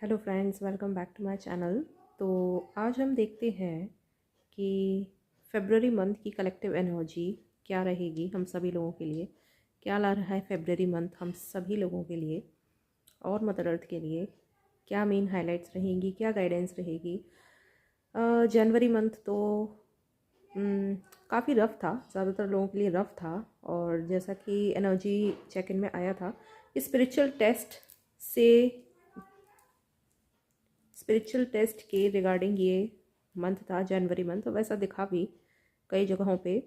Hello friends, welcome back to my channel. तो आज हम देखते हैं कि फेब्रुअरी मंथ की कलेक्टिव एनर्जी क्या रहेगी हम सभी लोगों के लिए। क्या ला रहा है फेब्रुअरी मंथ हम सभी लोगों के लिए और मदर अर्थ के लिए। क्या मेन हाइलाइट्स रहेंगी, क्या गाइडेंस रहेगी। जनवरी मंथ तो काफ़ी रफ़ था, ज़्यादातर लोगों के लिए रफ़ था। और जैसा कि एनर्जी चेक इन में आया था, स्पिरिचुअल टेस्ट के रिगार्डिंग ये मंथ था जनवरी मंथ। तो वैसा दिखा भी कई जगहों पे,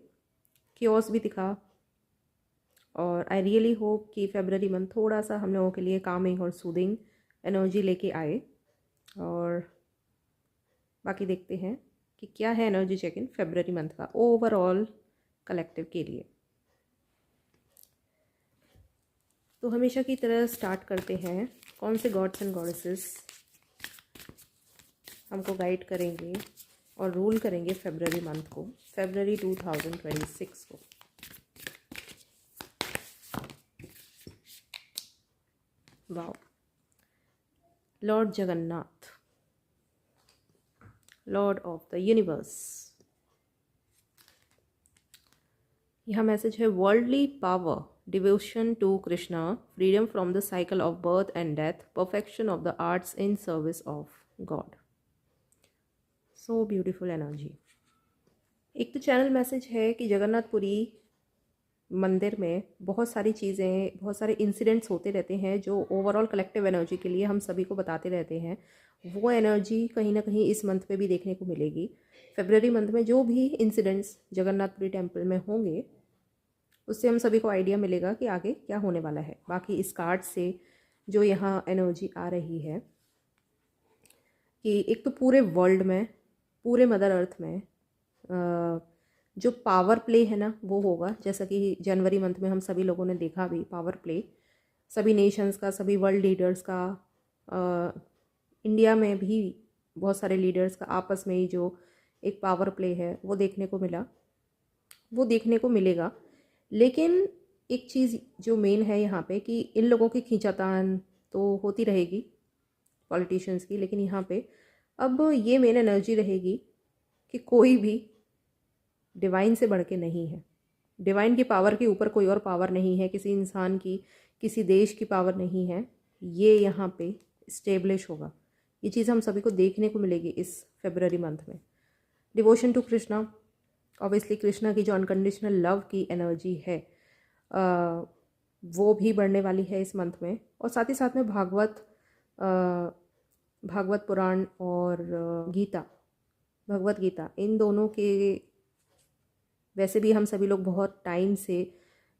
क्योस भी दिखा। और आई रियली होप कि फेबररी मंथ थोड़ा सा हम लोगों के लिए कामिंग और सूदिंग एनर्जी लेके आए। और बाकी देखते हैं कि क्या है energy check in February month का ओवरऑल कलेक्टिव के लिए। तो हमेशा की तरह स्टार्ट करते हैं, कौन से गॉड्स एंड गॉडेसेस हमको गाइड करेंगे और रूल करेंगे फेबररी मंथ को, फेबररी 2026 को। Wow, Lord Jagannath, Lord of the universe. यह मैसेज है worldly power, devotion to Krishna, freedom from the cycle of birth and death, perfection of the arts in service of God. So beautiful energy. एक तो channel message है कि जगन्नाथपुरी मंदिर में बहुत सारी चीज़ें, बहुत सारे इंसिडेंट्स होते रहते हैं जो ओवरऑल कलेक्टिव एनर्जी के लिए हम सभी को बताते रहते हैं। वो एनर्जी कहीं ना कहीं इस मंथ में भी देखने को मिलेगी। फेबररी मंथ में जो भी इंसिडेंट्स जगन्नाथपुरी टेम्पल में होंगे, उससे हम सभी को आइडिया मिलेगा कि आगे क्या होने वाला है। बाकी इस कार्ड से जो यहाँ एनर्जी आ रही है कि एक तो पूरे वर्ल्ड में, पूरे मदर अर्थ में जो पावर प्ले है ना, वो होगा। जैसा कि जनवरी मंथ में हम सभी लोगों ने देखा भी, पावर प्ले सभी नेशंस का, सभी वर्ल्ड लीडर्स का, इंडिया में भी बहुत सारे लीडर्स का आपस में ही जो एक पावर प्ले है वो देखने को मिला, वो देखने को मिलेगा। लेकिन एक चीज़ जो मेन है यहाँ पे कि इन लोगों की खींचातान तो होती रहेगी पॉलिटिशियंस की, लेकिन यहाँ पे अब ये मेन एनर्जी रहेगी कि कोई भी डिवाइन से बढ़ के नहीं है। डिवाइन की पावर के ऊपर कोई और पावर नहीं है, किसी इंसान की, किसी देश की पावर नहीं है। ये यहाँ पे इस्टेब्लिश होगा। ये चीज़ हम सभी को देखने को मिलेगी इस फेबररी मंथ में। Devotion to Krishna, obviously Krishna की जो अनकंडीशनल लव की एनर्जी है वो भी बढ़ने वाली है इस मंथ में। और साथ ही साथ में भागवत पुराण और गीता, भगवत गीता, इन दोनों के वैसे भी हम सभी लोग बहुत टाइम से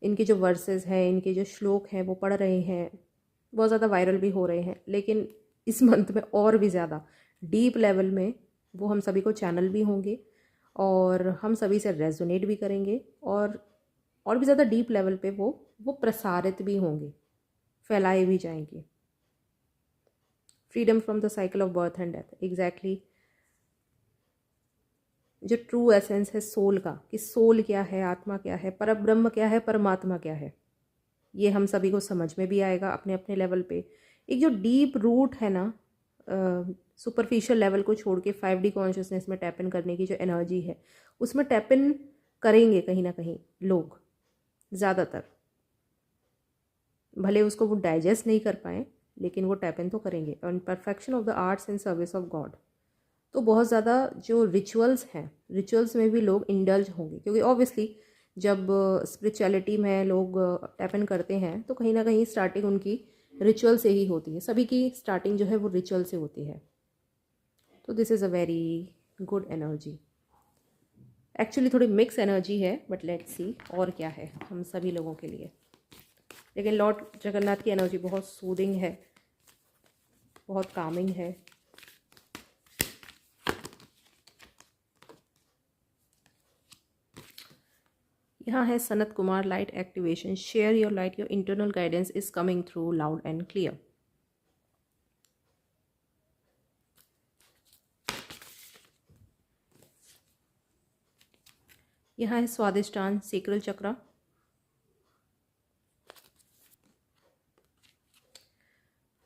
इनके जो वर्सेस हैं, इनके जो श्लोक हैं वो पढ़ रहे हैं, बहुत ज़्यादा वायरल भी हो रहे हैं। लेकिन इस मंथ में और भी ज़्यादा डीप लेवल में वो हम सभी को चैनल भी होंगे और हम सभी से रेजोनेट भी करेंगे और भी ज़्यादा डीप लेवल पे वो प्रसारित भी होंगे, फैलाए भी जाएंगे। Freedom from the cycle of birth and death, exactly जो ट्रू एसेंस है सोल का, कि सोल क्या है, आत्मा क्या है, परब्रह्म क्या है, परमात्मा क्या है, ये हम सभी को समझ में भी आएगा अपने अपने लेवल पे। एक जो डीप रूट है ना, सुपरफिशियल लेवल को छोड़ के 5D कॉन्शियसनेस में टैप इन करने की जो एनर्जी है, उसमें टैप इन करेंगे कहीं ना कहीं लोग ज़्यादातर। भले उसको वो डाइजेस्ट नहीं कर पाएँ, लेकिन वो टैप इन तो करेंगे। और perfection of the arts in service of God, तो बहुत ज़्यादा जो रिचुअल्स हैं, रिचुअल्स में भी लोग इंडल्ज होंगे। क्योंकि ऑब्वियसली जब स्पिरिचुअलिटी में लोग टैप इन करते हैं तो कहीं ना कहीं स्टार्टिंग उनकी रिचुअल से ही होती है। सभी की स्टार्टिंग जो है वो रिचुअल से होती है। तो this is a very good energy. Actually थोड़ी मिक्स एनर्जी है, बट लेट्स सी और क्या है हम सभी लोगों के लिए। लेकिन लॉर्ड जगन्नाथ की एनर्जी बहुत सूदिंग है, बहुत कामिंग है। यहाँ है Sanat Kumar, light activation, share your light, your internal guidance is coming through loud and clear. यहाँ है Swadhisthana, sacral chakra,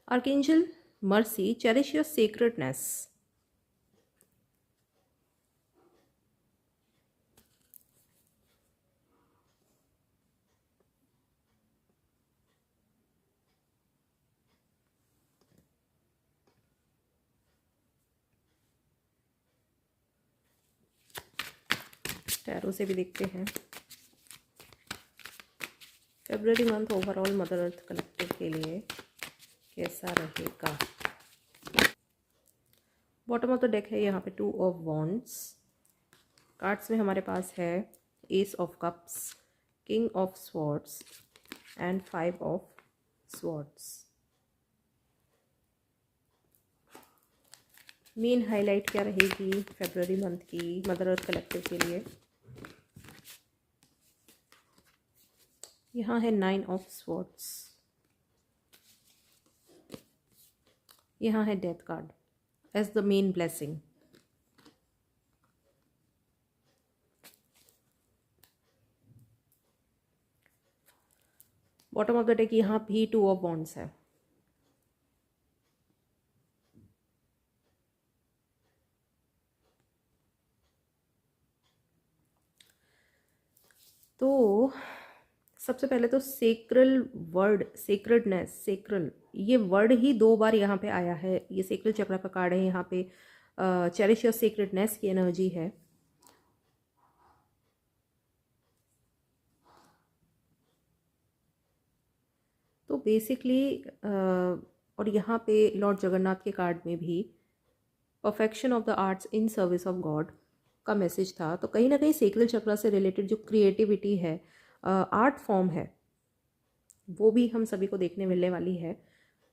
archangel mercy, cherish your sacredness. Tarot से भी देखते हैं फरवरी मंथ ओवरऑल मदर अर्थ कलेक्टिव के लिए कैसा रहेगा। बॉटम ऑफ द डेक है यहाँ पे 2 ऑफ वॉन्ड्स। कार्ड्स में हमारे पास है ace of cups, king of swords and 5 of swords. Main highlight क्या रहेगी फरवरी मंथ की मदर अर्थ कलेक्टिव के लिए। यहाँ है 9 ऑफ स्वॉर्ड्स, यहाँ है death card as the main blessing. Bottom of the deck यहाँ भी 2 ऑफ वॉन्ड्स है। तो सबसे पहले तो सेक्रल वर्ड, सेक्रेडनेस, सेक्रल, ये वर्ड ही 2 बार यहाँ पे आया है। ये सेक्रल चक्र का कार्ड है। यहाँ पे चेरिश योर सेक्रेडनेस की एनर्जी है। तो बेसिकली और यहाँ पे लॉर्ड जगन्नाथ के कार्ड में भी perfection of the arts in service of God का मैसेज था। तो कहीं ना कहीं सेक्रल चक्र से रिलेटेड जो क्रिएटिविटी है, आर्ट फॉर्म है, वो भी हम सभी को देखने मिलने वाली है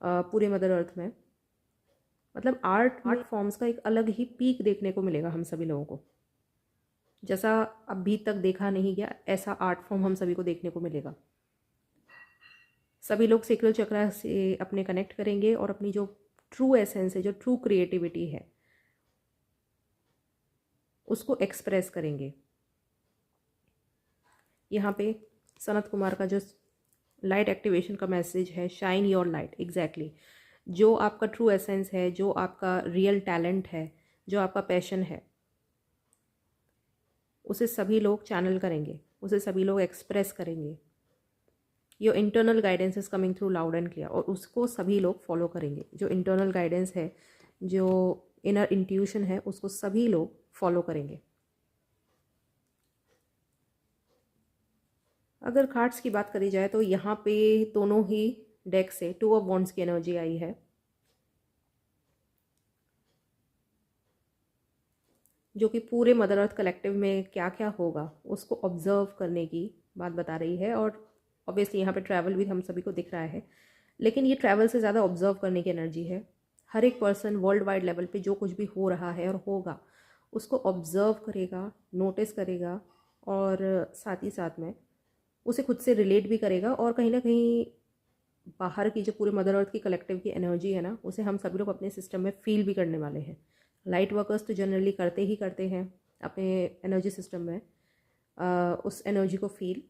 पूरे मदर अर्थ में। मतलब आर्ट फॉर्म्स का एक अलग ही पीक देखने को मिलेगा हम सभी लोगों को। जैसा अभी तक देखा नहीं गया ऐसा आर्ट फॉर्म हम सभी को देखने को मिलेगा। सभी लोग सेक्रल चक्र से अपने कनेक्ट करेंगे और अपनी जो ट्रू एसेंस है, जो ट्रू क्रिएटिविटी है, उसको एक्सप्रेस करेंगे। यहाँ पे सनत कुमार का जो लाइट एक्टिवेशन का मैसेज है, शाइन योर लाइट, एग्जैक्टली जो आपका ट्रू एसेंस है, जो आपका रियल टैलेंट है, जो आपका पैशन है, उसे सभी लोग चैनल करेंगे, उसे सभी लोग एक्सप्रेस करेंगे। Your internal guidance is coming through loud and clear, और उसको सभी लोग फॉलो करेंगे। जो इंटरनल गाइडेंस है, जो इनर इंट्यूशन है, उसको सभी लोग फॉलो करेंगे। अगर कार्ड्स की बात करी जाए तो यहाँ पे दोनों ही डेक से 2 ऑफ वॉन्ड्स की एनर्जी आई है, जो कि पूरे मदर अर्थ कलेक्टिव में क्या क्या होगा उसको ऑब्जर्व करने की बात बता रही है। और ऑब्वियसली यहाँ पे ट्रैवल भी हम सभी को दिख रहा है, लेकिन ये ट्रैवल से ज़्यादा ऑब्जर्व करने की एनर्जी है। हर एक पर्सन वर्ल्ड वाइड लेवल पे जो कुछ भी हो रहा है और होगा उसको ऑब्जर्व करेगा, नोटिस करेगा, और साथ ही साथ में उसे खुद से रिलेट भी करेगा। और कहीं ना कहीं बाहर की जो पूरे मदर अर्थ की कलेक्टिव की एनर्जी है ना, उसे हम सभी लोग अपने सिस्टम में फील भी करने वाले हैं। लाइट वर्कर्स तो जनरली करते ही करते हैं अपने एनर्जी सिस्टम में उस एनर्जी को फील,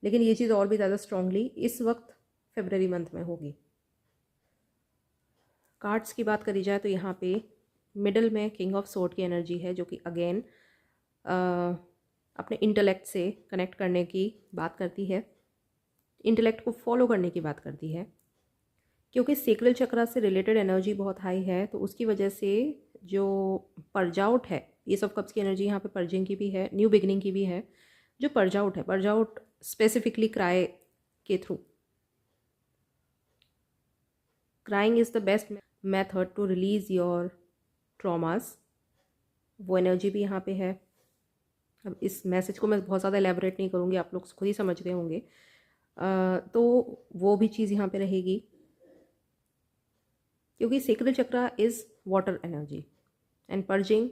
लेकिन ये चीज़ और भी ज़्यादा स्ट्रांगली इस वक्त फरवरी मंथ में होगी। कार्ड्स की बात करी जाए तो यहाँ पे मिडल में किंग ऑफ सोर्ड की एनर्जी है, जो कि अगेन अपने इंटेलेक्ट से कनेक्ट करने की बात करती है, इंटेलेक्ट को फॉलो करने की बात करती है। क्योंकि सेक्रल चक्र से रिलेटेड एनर्जी बहुत हाई है, तो उसकी वजह से जो पर्ज आउट है, ये सब कप्स की एनर्जी यहाँ पे पर्जिंग की भी है, न्यू बिगनिंग की भी है। जो पर्ज आउट है, पर्ज आउट स्पेसिफिकली क्राई के थ्रू। Crying is the best method to release your traumas, वो एनर्जी भी यहाँ पे है। अब इस मैसेज को मैं बहुत ज़्यादा एलेबोरेट नहीं करूँगी, आप लोग खुद ही समझ गए होंगे। तो वो भी चीज़ यहाँ पे रहेगी, क्योंकि सेक्रल चक्र is water energy and purging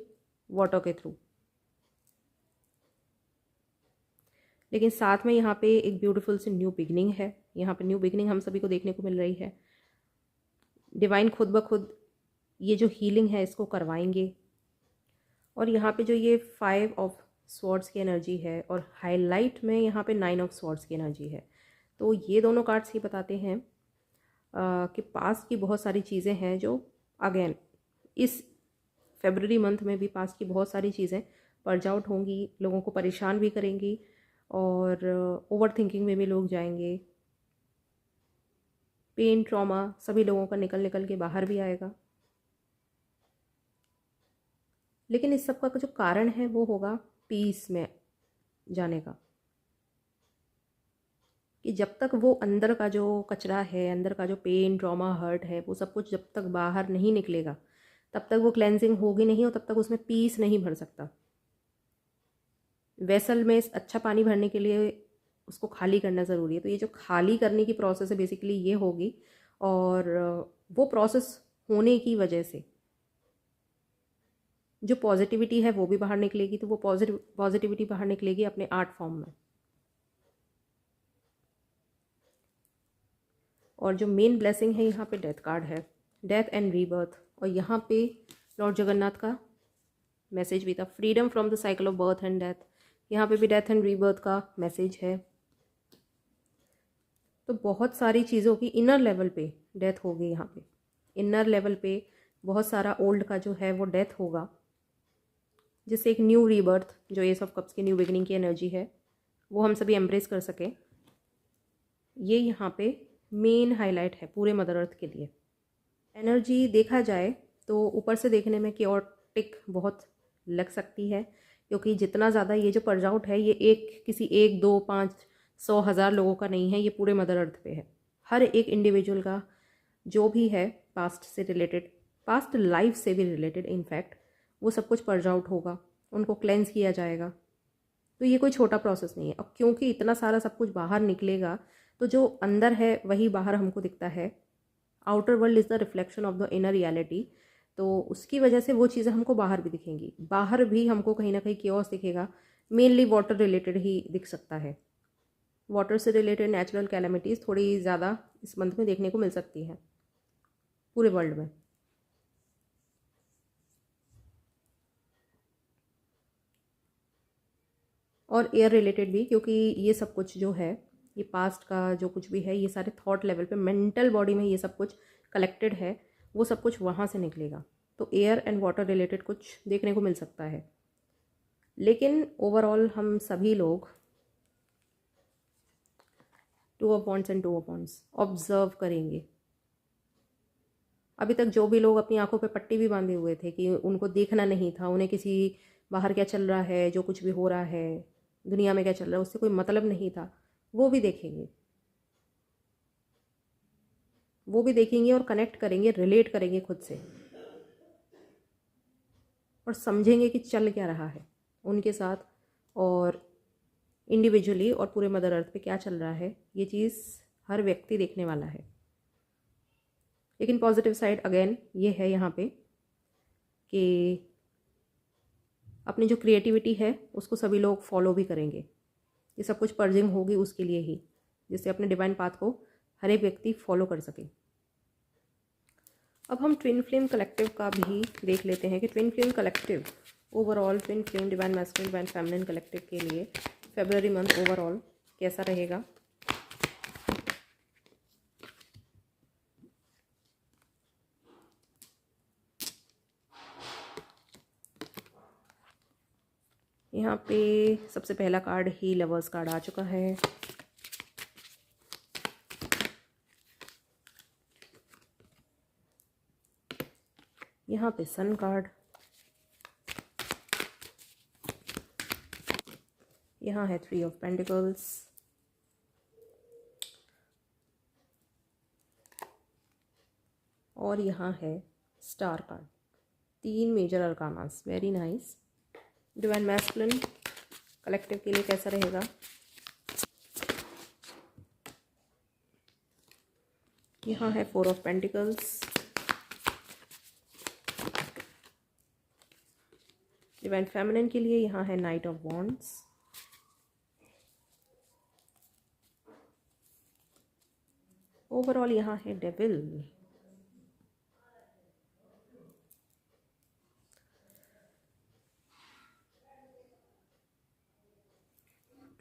water के थ्रू। लेकिन साथ में यहाँ पे एक ब्यूटीफुल सी न्यू बिगनिंग है। यहाँ पे न्यू बिगनिंग हम सभी को देखने को मिल रही है। डिवाइन खुद ब खुद ये जो हीलिंग है इसको करवाएंगे। और यहाँ पे जो ये 5 ऑफ स्वॉर्ड्स की एनर्जी है और हाईलाइट में यहाँ पे 9 ऑफ स्वॉर्ड्स की एनर्जी है, तो ये दोनों कार्ड्स ही बताते हैं कि पास्ट की बहुत सारी चीज़ें हैं जो अगेन इस फेबररी मंथ में भी पास्ट की बहुत सारी चीज़ें पर्ज आउट होंगी, लोगों को परेशान भी करेंगी और ओवर थिंकिंग में भी लोग जाएंगे। पेन ट्रॉमा सभी लोगों का निकल निकल के बाहर भी आएगा। लेकिन इस सब का जो कारण है वो होगा पीस में जाने का, कि जब तक वो अंदर का जो कचरा है, अंदर का जो पेन ट्रॉमा हर्ट है, वो सब कुछ जब तक बाहर नहीं निकलेगा तब तक वो क्लेंजिंग होगी नहीं और तब तक उसमें पीस नहीं भर सकता। वेसल में अच्छा पानी भरने के लिए उसको खाली करना ज़रूरी है। तो ये जो खाली करने की प्रोसेस है बेसिकली ये होगी, और वो प्रोसेस होने की वजह से जो पॉजिटिविटी है वो भी बाहर निकलेगी। तो वो पॉजिटिविटी बाहर निकलेगी अपने आर्ट फॉर्म में। और जो मेन ब्लेसिंग है यहाँ पे डेथ कार्ड है, डेथ एंड रीबर्थ। और यहाँ पे लॉर्ड जगन्नाथ का मैसेज भी था, freedom from the cycle of birth and death. यहाँ पे भी डेथ एंड रीबर्थ का मैसेज है। तो बहुत सारी चीज़ों की इनर लेवल पे डेथ होगी। यहाँ पे इनर लेवल पे बहुत सारा ओल्ड का जो है वो डेथ होगा, जिससे एक न्यू रीबर्थ, जो एस ऑफ कप्स की न्यू बिगिनिंग की एनर्जी है, वो हम सभी एम्ब्रेस कर सकें। ये यहाँ पे मेन हाईलाइट है पूरे मदर अर्थ के लिए। एनर्जी देखा जाए तो ऊपर से देखने में केओटिक बहुत लग सकती है, क्योंकि जितना ज़्यादा ये जो पर्ज आउट है ये किसी 1 2 5 100 1000 लोगों का नहीं है, ये पूरे मदर अर्थ पे है। हर एक इंडिविजुअल का जो भी है पास्ट से रिलेटेड, पास्ट लाइफ से भी रिलेटेड इनफैक्ट, वो सब कुछ पर्ज आउट होगा, उनको क्लेंस किया जाएगा। तो ये कोई छोटा प्रोसेस नहीं है। अब क्योंकि इतना सारा सब कुछ बाहर निकलेगा तो जो अंदर है वही बाहर हमको दिखता है। Outer world is the reflection of the inner reality. तो उसकी वजह से वो चीज़ें हमको बाहर भी दिखेंगी। बाहर भी हमको कहीं ना कहीं केओस दिखेगा, मेनली वाटर रिलेटेड ही दिख सकता है। वाटर से रिलेटेड नेचुरल कैलेमिटीज़ थोड़ी ज़्यादा इस मंथ में देखने को मिल सकती हैं पूरे वर्ल्ड में। और एयर रिलेटेड भी, क्योंकि ये सब कुछ जो है, ये पास्ट का जो कुछ भी है, ये सारे थॉट लेवल पे, मेंटल बॉडी में ये सब कुछ कलेक्टेड है, वो सब कुछ वहाँ से निकलेगा। तो एयर एंड वाटर रिलेटेड कुछ देखने को मिल सकता है। लेकिन ओवरऑल हम सभी लोग 2 of wands and 2 of wands observe करेंगे। अभी तक जो भी लोग अपनी आंखों पे पट्टी भी बांधे हुए थे कि उनको देखना नहीं था, उन्हें किसी बाहर क्या चल रहा है, जो कुछ भी हो रहा है दुनिया में क्या चल रहा है, उससे कोई मतलब नहीं था, वो भी देखेंगे। वो भी देखेंगे और कनेक्ट करेंगे, रिलेट करेंगे खुद से, और समझेंगे कि चल क्या रहा है उनके साथ और इंडिविजुअली और पूरे मदर अर्थ पे क्या चल रहा है। ये चीज़ हर व्यक्ति देखने वाला है। लेकिन पॉजिटिव साइड अगेन ये है यहाँ पे कि अपनी जो क्रिएटिविटी है उसको सभी लोग फॉलो भी करेंगे। ये सब कुछ पर्जिंग होगी उसके लिए ही, जिससे अपने डिवाइन पाथ को हर एक व्यक्ति फॉलो कर सके। अब हम ट्विन फ्लेम कलेक्टिव का भी देख लेते हैं कि twin flame collective overall, twin flame divine masculine divine feminine collective के लिए फेब्रुअरी मंथ ओवरऑल कैसा रहेगा। यहाँ पे सबसे पहला कार्ड ही लवर्स कार्ड आ चुका है। यहाँ पे सन कार्ड, यहाँ है 3 ऑफ पेंटिकल्स, और यहाँ है star card. 3 major arcanas, very nice. Divine masculine collective के लिए कैसा रहेगा। यहाँ है 4 ऑफ पेंटिकल्स। डिवाइन फेमिनिन के लिए यहाँ है नाइट ऑफ वॉन्ड्स। ओवरऑल यहाँ है डेविल।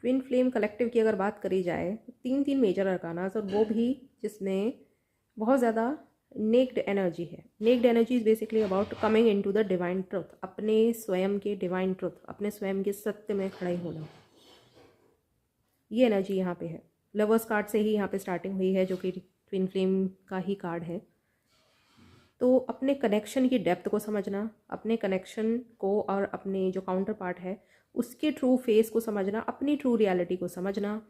ट्विन फ्लेम कलेक्टिव की अगर बात करी जाए तो 3 मेजर अरकानास, और वो भी जिसमें बहुत ज़्यादा नेक्ड एनर्जी है। Naked energy is basically about coming into the divine truth, अपने स्वयं के डिवाइन ट्रुथ, अपने स्वयं के सत्य में खड़े होना। ये एनर्जी यहाँ पे है। लवर्स कार्ड से ही यहाँ पे स्टार्टिंग हुई है, जो कि ट्विन फ्लेम का ही कार्ड है। तो अपने कनेक्शन की डेप्थ को समझना, अपने कनेक्शन को और अपने जो काउंटर पार्ट है उसके ट्रू फेस को समझना, अपनी ट्रू रियलिटी को समझना,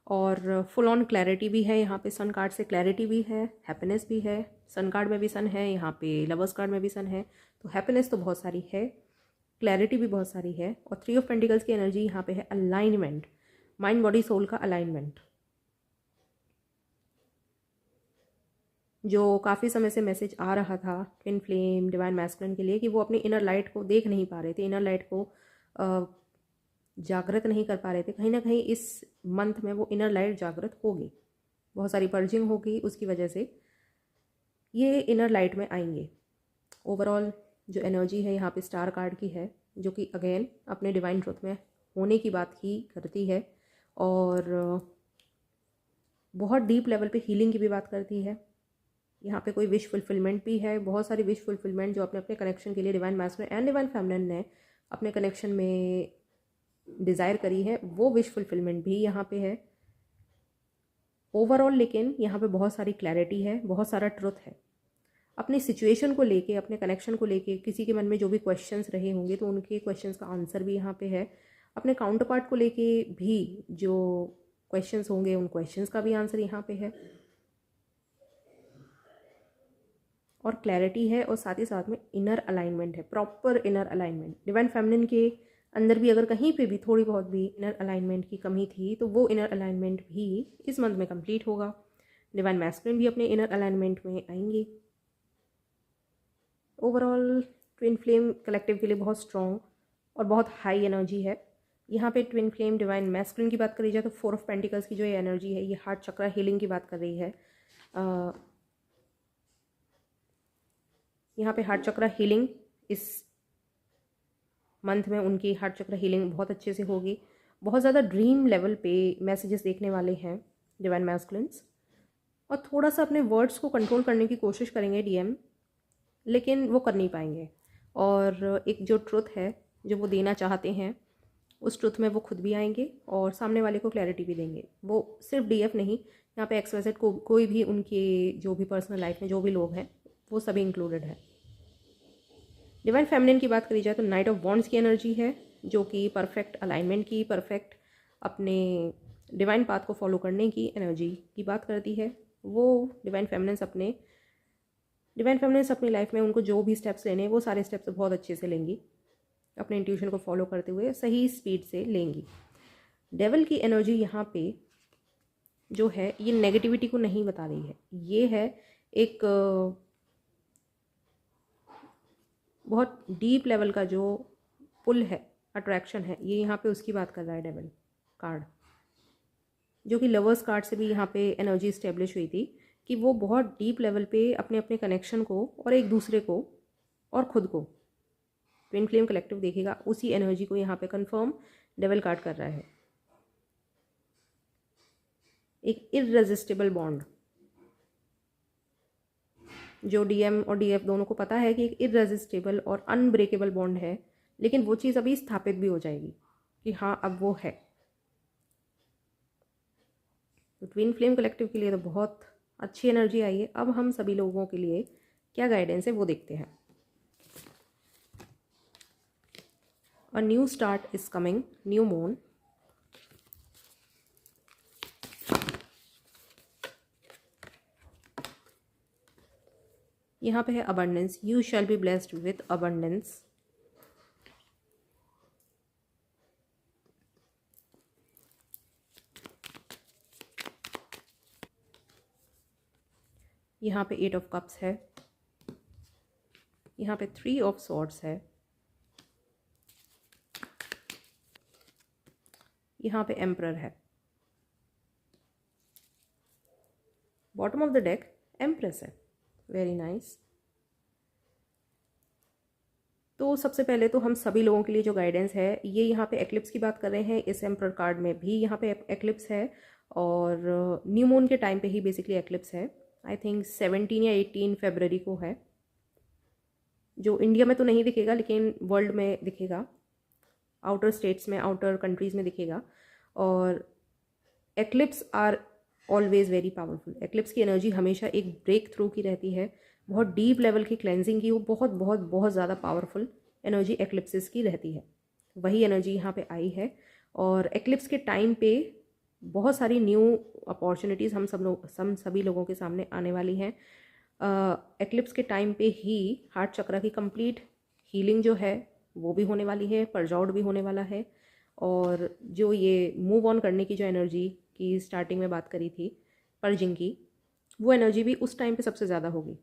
और फुल ऑन क्लैरिटी भी है यहाँ पे। सन कार्ड से क्लैरिटी भी है, हैप्पीनेस भी है। सन कार्ड में भी सन है, यहाँ पे लवर्स कार्ड में भी सन है। तो हैप्पीनेस तो बहुत सारी है, क्लैरिटी भी बहुत सारी है। और 3 ऑफ पेंटिकल्स की एनर्जी यहाँ पे है अलाइनमेंट, माइंड बॉडी सोल का अलाइनमेंट। जो काफ़ी समय से मैसेज आ रहा था ट्विन फ्लेम डिवाइन मैस्कुलिन के लिए कि वो अपनी इनर लाइट को देख नहीं पा रहे थे, इनर लाइट को जागृत नहीं कर पा रहे थे। कहीं ना कहीं इस मंथ में वो इनर लाइट जागृत होगी, बहुत सारी पर्जिंग होगी, उसकी वजह से ये इनर लाइट में आएंगे। ओवरऑल जो एनर्जी है यहाँ पे स्टार कार्ड की है, जो कि अगेन अपने डिवाइन ट्रुथ में होने की बात ही करती है, और बहुत डीप लेवल पे हीलिंग की भी बात करती है। यहाँ पे कोई विश फुलफिलमेंट भी है, बहुत सारी विश फुलफिलमेंट जो अपने अपने कनेक्शन के लिए divine masculine and divine feminine ने अपने कनेक्शन में डिज़ायर करी है, वो विश फुलफिलमेंट भी यहाँ पे है ओवरऑल। लेकिन यहाँ पे बहुत सारी क्लैरिटी है, बहुत सारा ट्रुथ है। अपनी सिचुएशन को लेके, अपने कनेक्शन को लेके किसी के मन में जो भी क्वेश्चंस रहे होंगे तो उनके क्वेश्चंस का आंसर भी यहाँ पे है। अपने काउंटर पार्ट को लेके भी जो क्वेश्चंस होंगे उन क्वेश्चंस का भी आंसर यहाँ पे है, और क्लैरिटी है, और साथ ही साथ में इनर अलाइनमेंट है, proper inner alignment. Divine feminine के अंदर भी अगर कहीं पे भी थोड़ी बहुत भी इनर अलाइनमेंट की कमी थी तो वो इनर अलाइनमेंट भी इस मंथ में कंप्लीट होगा। डिवाइन मैस्कुलिन भी अपने इनर अलाइनमेंट में आएंगे। ओवरऑल ट्विन फ्लेम कलेक्टिव के लिए बहुत स्ट्रॉन्ग और बहुत हाई एनर्जी है। यहाँ पे ट्विन फ्लेम डिवाइन मैस्कुलिन की बात करी जाए तो 4 ऑफ पेंटिकल्स की जो ये एनर्जी है, ये हार्ट चक्रा हीलिंग की बात कर रही है। यहाँ पे हार्ट चक्रा हीलिंग इस मंथ में उनकी हार्ट चक्र हीलिंग बहुत अच्छे से होगी। बहुत ज़्यादा ड्रीम लेवल पे मैसेजेस देखने वाले हैं डिवाइन मैस्कुलिन्स, और थोड़ा सा अपने वर्ड्स को कंट्रोल करने की कोशिश करेंगे डीएम, लेकिन वो कर नहीं पाएंगे। और एक जो ट्रुथ है जो वो देना चाहते हैं उस ट्रुथ में वो खुद भी आएंगे और सामने वाले को क्लैरिटी भी देंगे। वो सिर्फ डीएफ नहीं, यहाँ पे XYZ को कोई भी उनके जो भी पर्सनल लाइफ में जो भी लोग हैं वो सभी इंक्लूडेड है। डिवाइन फेमिनिन की बात करी जाए तो नाइट ऑफ वॉन्ड्स की एनर्जी है, जो कि परफेक्ट अलाइनमेंट की, परफेक्ट अपने डिवाइन पाथ को फॉलो करने की एनर्जी की बात करती है। वो डिवाइन फेमिनिन्स अपनी लाइफ में उनको जो भी स्टेप्स लेने हैं वो सारे स्टेप्स बहुत अच्छे से लेंगी, अपने इंट्यूशन को फॉलो करते हुए सही स्पीड से लेंगी। डेविल की एनर्जी यहाँ पे जो है ये नेगेटिविटी को नहीं बता रही है, ये है एक बहुत डीप लेवल का जो पुल है, अट्रैक्शन है, ये यहाँ पे उसकी बात कर रहा है डेविल कार्ड, जो कि लवर्स कार्ड से भी यहाँ पे एनर्जी इस्टेब्लिश हुई थी कि वो बहुत डीप लेवल पे अपने अपने कनेक्शन को और एक दूसरे को और खुद को, ट्विन फ्लेम कलेक्टिव देखेगा उसी एनर्जी को यहाँ पे कंफर्म डेविल कार्ड कर रहा है। एक इररेजिस्टिबल बॉन्ड जो डीएम और डीएफ दोनों को पता है कि एक इररेजिस्टिबल और अनब्रेकेबल बॉन्ड है, लेकिन वो चीज़ अभी स्थापित भी हो जाएगी कि हाँ अब वो है। तो ट्विन फ्लेम कलेक्टिव के लिए तो बहुत अच्छी एनर्जी आई है। अब हम सभी लोगों के लिए क्या गाइडेंस है वो देखते हैं। A new start is coming, new moon. यहाँ पे है abundance, you shall be blessed with abundance. यहाँ पे 8 ऑफ कप्स है, यहाँ पे 3 ऑफ सॉर्ड्स है, यहाँ पे एम्परर है, bottom of the deck empress है। Very nice. तो सबसे पहले तो हम सभी लोगों के लिए जो गाइडेंस है ये यहाँ पे एक्लिप्स की बात कर रहे हैं। इस एम्परर कार्ड में भी यहाँ पे एक्लिप्स है और न्यू मून के टाइम पे ही बेसिकली एक्लिप्स है। आई थिंक 17 या 18 फरवरी को है, जो इंडिया में तो नहीं दिखेगा लेकिन वर्ल्ड में दिखेगा, आउटर स्टेट्स में, आउटर कंट्रीज़ में दिखेगा। और eclipse are always very powerful. Eclipse की एनर्जी हमेशा एक ब्रेक थ्रू की रहती है, बहुत डीप लेवल की क्लेंजिंग की, वो बहुत बहुत बहुत ज़्यादा पावरफुल एनर्जी एक्लिप्सिस की रहती है। वही एनर्जी यहाँ पे आई है और एक्लिप्स के टाइम पे बहुत सारी न्यू अपॉर्चुनिटीज़ हम सभी लोगों के सामने आने वाली हैं। एक्लिप्स के टाइम पे ही हार्ट चक्र की कंप्लीट हीलिंग जो है वो भी होने वाली है, पर्ज आउट भी होने वाला है। और जो ये मूव ऑन करने की जो एनर्जी की स्टार्टिंग में बात करी थी पर्जिंग की, वो एनर्जी भी उस टाइम पे सबसे ज़्यादा होगी।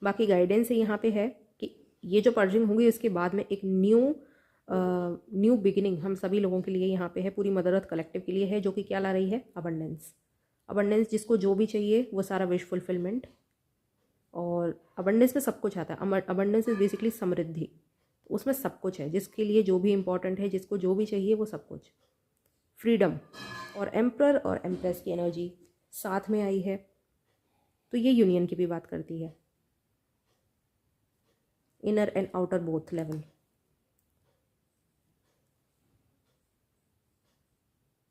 बाकी गाइडेंस यहाँ पे है कि ये जो पर्जिंग होगी उसके बाद में एक न्यू बिगिनिंग हम सभी लोगों के लिए यहाँ पे है, पूरी मदर अर्थ कलेक्टिव के लिए है, जो कि क्या ला रही है? अबंडेंस। अबंडेंस, जिसको जो भी चाहिए वो सारा विश फुलफिलमेंट। और अबंडेंस में सब कुछ आता है। अबंडेंस इज बेसिकली समृद्धि, उसमें सब कुछ है, जिसके लिए जो भी इम्पोर्टेंट है, जिसको जो भी चाहिए वो सब कुछ। फ्रीडम और एम्परर और एम्प्रेस की एनर्जी साथ में आई है, तो ये यूनियन की भी बात करती है, inner and outer both level.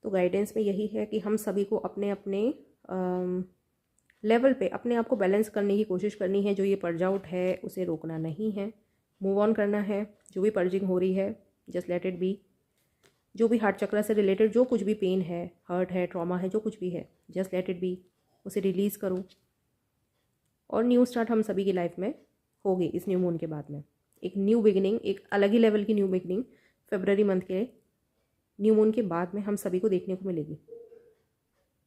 तो गाइडेंस में यही है कि हम सभी को अपने अपने लेवल पे अपने आप को बैलेंस करने की कोशिश करनी है। जो ये पर्ज आउट है उसे रोकना नहीं है, मूव ऑन करना है। जो भी पर्जिंग हो रही है जस्ट लेट इट बी। जो भी हार्ट चक्र से रिलेटेड जो कुछ भी पेन है, हर्ट है, ट्रॉमा है, जो कुछ भी है, जस्ट लेट इट बी, उसे रिलीज़ करो। और न्यू स्टार्ट हम सभी की लाइफ में होगी इस न्यू मून के बाद में। एक न्यू बिगिनिंग, एक अलग ही लेवल की न्यू बिगिनिंग फरवरी मंथ के न्यू मून के बाद में हम सभी को देखने को मिलेगी।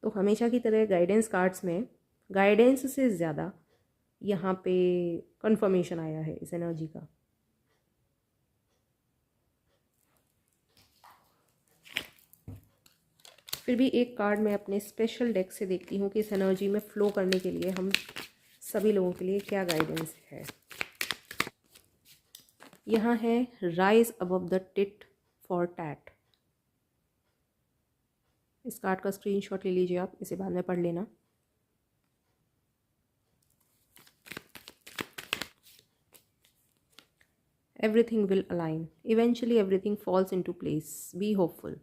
तो हमेशा की तरह गाइडेंस कार्ड्स में गाइडेंस से ज़्यादा यहाँ पे कंफर्मेशन आया है इस एनर्जी का। फिर भी एक कार्ड मैं अपने स्पेशल डेक से देखती हूँ कि इस एनर्जी में फ़्लो करने के लिए हम सभी लोगों के लिए क्या गाइडेंस है। यहाँ है rise above the tit for tat. इस कार्ड का स्क्रीनशॉट ले लीजिए आप, इसे बाद में पढ़ लेना। Everything will align. Eventually everything falls into place. Be hopeful.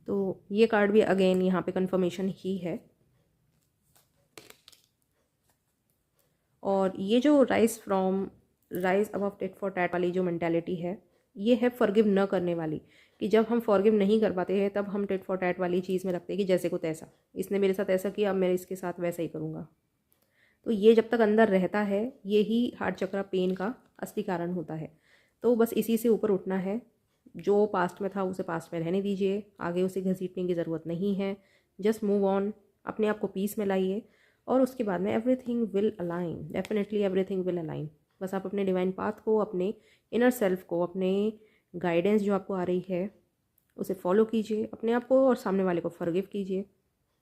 तो ये कार्ड भी अगेन यहाँ पे कंफर्मेशन ही है। और ये जो rise above tit for tat वाली जो मेंटालिटी है, ये है फॉरगिव न करने वाली। कि जब हम फॉरगिव नहीं कर पाते हैं तब हम टिट फॉर टैट वाली चीज़ में रखते हैं कि जैसे को तैसा, इसने मेरे साथ ऐसा किया, अब मैं इसके साथ वैसा ही करूँगा। तो ये जब तक अंदर रहता है, ये ही हार्ट चक्र पेन का असली कारण होता है। तो बस इसी से ऊपर उठना है। जो पास्ट में था उसे पास्ट में रहने दीजिए, आगे उसे घसीटने की ज़रूरत नहीं है। जस्ट मूव ऑन, अपने आप को पीस में लाइए और उसके बाद में everything will align. Definitely everything will align. बस आप अपने डिवाइन पाथ को, अपने इनर सेल्फ को, अपने गाइडेंस जो आपको आ रही है उसे फॉलो कीजिए, अपने आप को और सामने वाले को फॉरगिव कीजिए।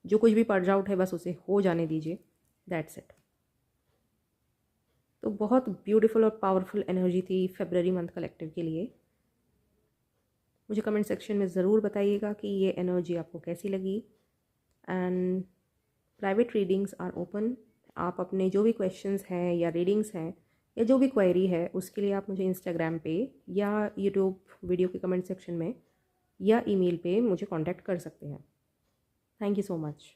जो कुछ भी पर्ज आउट है बस उसे हो जाने दीजिए, दैट्स इट। तो बहुत ब्यूटीफुल और पावरफुल एनर्जी थी फरवरी मंथ कलेक्टिव के लिए। मुझे कमेंट सेक्शन में ज़रूर बताइएगा कि ये एनर्जी आपको कैसी लगी। And private readings are open. आप अपने जो भी क्वेश्चंस हैं या रीडिंग्स हैं या जो भी क्वेरी है उसके लिए आप मुझे इंस्टाग्राम पे या यूट्यूब वीडियो के कमेंट सेक्शन में या ईमेल पे मुझे कांटेक्ट कर सकते हैं। Thank you so much.